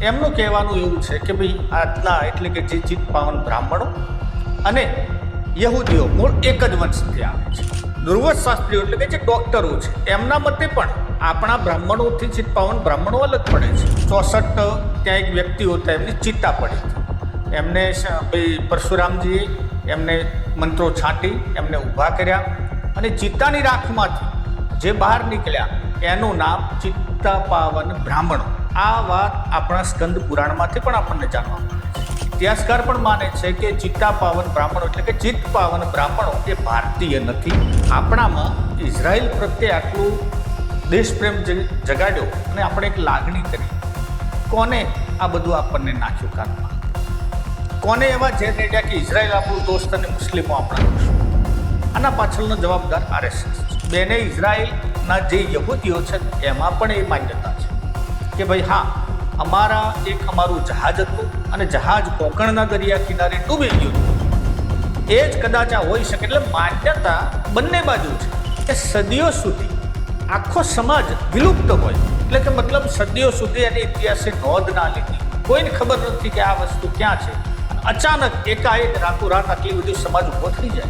એમનું કહેવાનું એવું છે કે ભાઈ આટલા એટલે કે જે ચિત્ત પાવન બ્રાહ્મણો અને યહૂદીઓ મૂળ એક જ વંશથી આવે છે. દુર્વત શાસ્ત્રીઓ એટલે કે જે ડોક્ટરો છે એમના મતે પણ આપણા બ્રાહ્મણોથી ચિત્ત પાવન બ્રાહ્મણો અલગ પડે છે. 64 ત્યાં એક વ્યક્તિઓ હતા, એમની ચિત્તા પડી હતી. એમને ભાઈ પરશુરામજીએ એમને મંત્રો છાંટી એમને ઊભા કર્યા અને ચિત્તાની રાખમાંથી જે બહાર નીકળ્યા એનું નામ ચિત્તા પાવન બ્રાહ્મણો. આ વાત આપણા સ્કંદ પુરાણમાંથી પણ આપણને જાણવા મળે છે. ઇતિહાસકાર પણ માને છે કે ચિત્તા પાવન બ્રાહ્મણો એટલે કે ચિત્ત પાવન બ્રાહ્મણો એ ભારતીય નથી. આપણામાં ઇઝરાયલ પ્રત્યે આટલું દેશપ્રેમ જગાડ્યો અને આપણે એક લાગણી કરી. કોને આ બધું આપણને નાખ્યું કાનમાં? કોને એવા જે રેડ્યા કે ઇઝરાયલ આપણું દોસ્ત અને મુસ્લિમો આપણા દોસ્ત? આના પાછળનો જવાબદાર RSS છે. બેને ઇઝરાયલના જે યહૂદીઓ છે એમાં પણ એ માન્યતા છે કે ભાઈ હા, અમારું જહાજ હતું અને જહાજ કોંકણના દરિયા કિનારે ડૂબી ગયું. એ જ કદાચ આ હોઈ શકે. એટલે માન્યતા બંને બાજુ છે કે સદીઓ સુધી આખો સમાજ વિલુપ્ત હોય એટલે કે મતલબ સદીઓ સુધી એની ઇતિહાસે નોંધ ના લીધી, કોઈને ખબર નથી કે આ વસ્તુ ક્યાં છે. અચાનક એકાએક રાતોરાત આટલી બધી સમાજ ઊભો થઈ જાય.